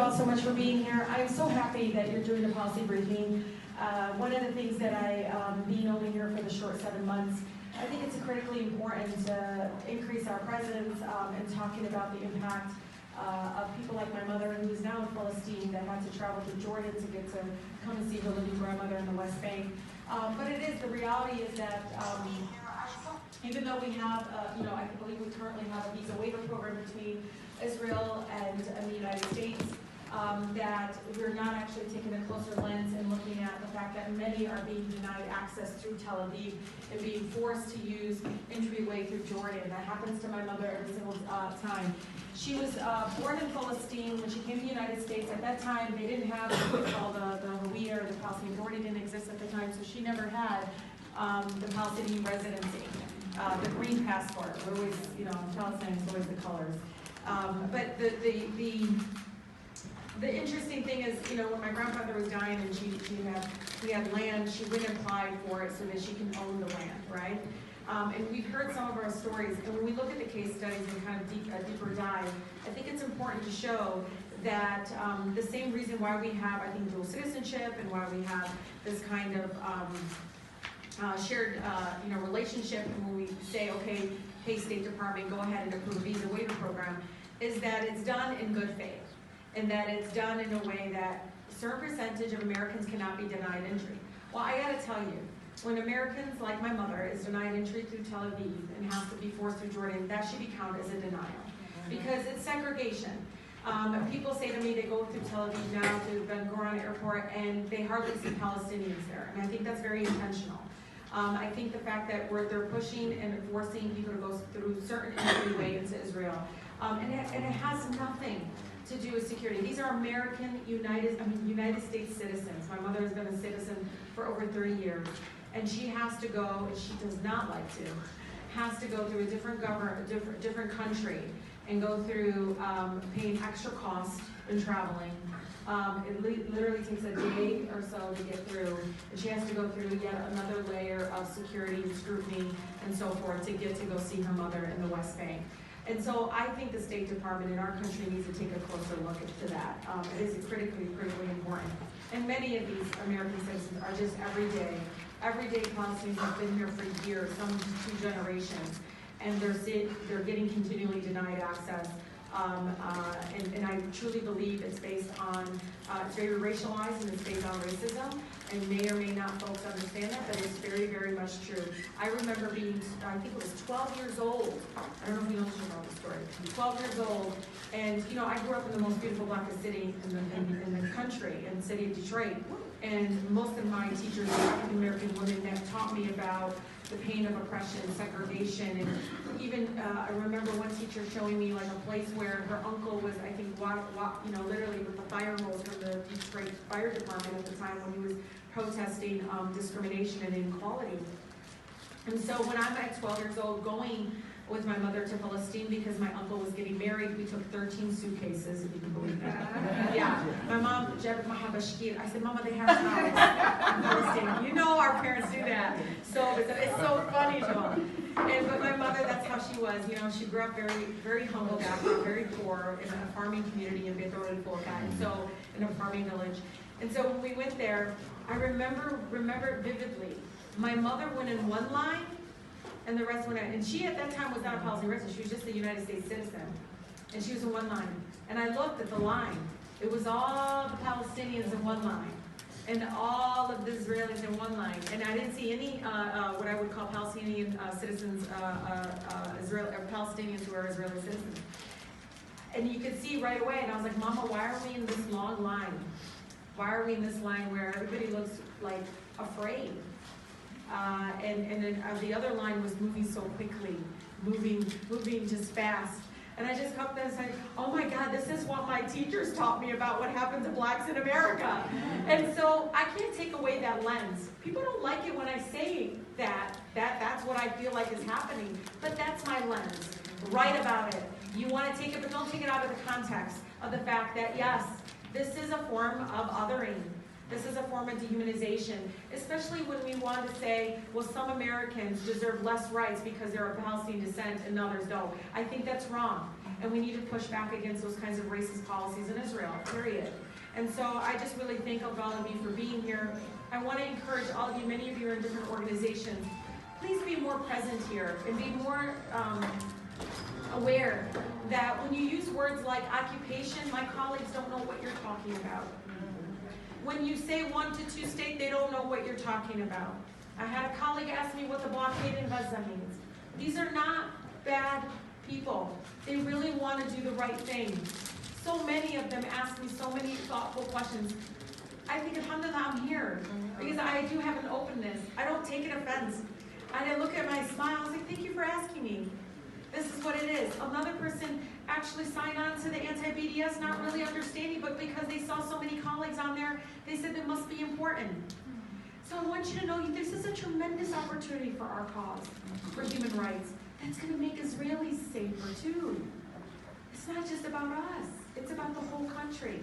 all so much for being here. I'm so happy that you're doing the policy briefing. One of the things that being only here for the short 7 months, I think it's critically important to increase our presence in talking about the impact of people like my mother, who is now in Palestine, that had to travel to Jordan to get to come and see her living grandmother in the West Bank. But the reality is that even though we have, I believe we currently have a visa waiver program between Israel and the United States, that we're not actually taking a closer lens and looking at the fact that many are being denied access through Tel Aviv and being forced to use entryway through Jordan. That happens to my mother every single time. She was born in Palestine. When she came to the United States, at that time they didn't have what we call the Hawiyah, or the Palestinian Authority didn't exist at the time, so she never had the Palestinian residency. The green passport, we're always, in Palestine, it's always the colors. But the interesting thing is, when my grandfather was dying and we had land, she went and applied for it so that she can own the land, right? And we've heard some of our stories, and when we look at the case studies and kind of a deeper dive, I think it's important to show that the same reason why we have, I think, dual citizenship and why we have this kind of shared, relationship, and when we say, okay, hey, State Department, go ahead and approve a visa waiver program, is that it's done in good faith, and that it's done in a way that a certain percentage of Americans cannot be denied entry. Well, I gotta tell you, when Americans, like my mother, is denied entry through Tel Aviv and has to be forced through Jordan, that should be counted as a denial, because it's segregation. People say to me they go through Tel Aviv now to Ben Gurion Airport and they hardly see Palestinians there, and I think that's very intentional. I think the fact that they're pushing and forcing people to go through certain entryway into Israel, and it has nothing to do with security. These are American United States citizens. My mother has been a citizen for over 30 years, and she has to go, and she does not like to, has to go through a different country and go through paying extra costs in traveling. It literally takes a day or so to get through, and she has to go through yet another layer of security and scrutiny and so forth to get to go see her mother in the West Bank. And so I think the State Department in our country needs to take a closer look to that. It is critically important. And many of these American citizens are just everyday Palestinians have been here for years, some 2 generations, and they're getting continually denied access. And I truly believe it's based on, it's very racialized and it's based on racism, and may or may not folks understand that, but it's very, very much true. I remember being, I think it was 12 years old. I don't know if you know the story. 12 years old, and I grew up in the most beautiful blackest city in the country, in the city of Detroit. And most of my teachers were African American women that taught me about the pain of oppression, segregation, and even I remember one teacher showing me like a place where her uncle was, I think, literally with the fire hose from the Detroit Fire Department at the time when he was protesting discrimination and inequality. And so when I'm at 12 years old going with my mother to Palestine because my uncle was getting married, we took 13 suitcases, if you can believe that. Yeah, my mom, Jeb Mahabashkir, I said, Mama, they have towels in Palestine. Our parents do that. So it's so funny to them. But my mother, that's how she was. She grew up very, very humble background, very poor, in a farming community in Beitor and Folka, and so in a farming village. And so when we went there, I remember vividly, my mother went in one line, and the rest went out. And she at that time was not a Palestinian resident, she was just a United States citizen. And she was in one line. And I looked at the line. It was all the Palestinians in one line, and all of the Israelis in one line. And I didn't see any what I would call Palestinian citizens, Palestinians who are Israeli citizens. And you could see right away, and I was like, Mama, why are we in this long line? Why are we in this line where everybody looks like afraid? And then the other line was moving so quickly, moving just fast. And I just come there and said, oh my God, this is what my teachers taught me about what happened to blacks in America. And so I can't take away that lens. People don't like it when I say that's what I feel like is happening, but that's my lens. Write about it. You want to take it, but don't take it out of the context of the fact that, yes, this is a form of othering. This is a form of dehumanization, especially when we want to say, well, some Americans deserve less rights because they're of Palestinian descent and others don't. I think that's wrong. And we need to push back against those kinds of racist policies in Israel, period. And so I just really thank all of you for being here. I want to encourage all of you, many of you are in different organizations, please be more present here and be more aware that when you use words like occupation, my colleagues don't know what you're talking about. When you say 1 to 2 state, they don't know what you're talking about. I had a colleague ask me what the blockade in Gaza means. These are not bad people. They really want to do the right thing. So many of them ask me so many thoughtful questions. I think, alhamdulillah, I'm here because I do have an openness. I don't take an offense. And I look at my smile, I was like, thank you for asking me. This is what it is. Another person actually signed on to the anti-BDS, not really understanding, but because they saw so many colleagues on there, they said it must be important. So I want you to know this is a tremendous opportunity for our cause, for human rights. That's going to make Israelis safer too. It's not just about us. It's about the whole country.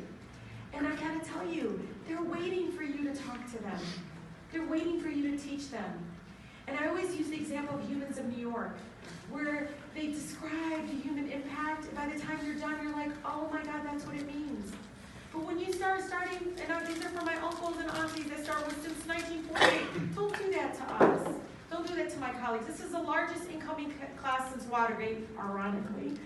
And I gotta tell you, they're waiting for you to talk to them. They're waiting for you to teach them. And I always use the example of Humans of New York, where they describe the human impact. By the time you're done, you're like, oh my God, that's what it means. But when you starting, and these are for my uncles and aunties that start with since 1948, don't do that to us. Don't do that to my colleagues. This is the largest incoming class since Watergate, ironically.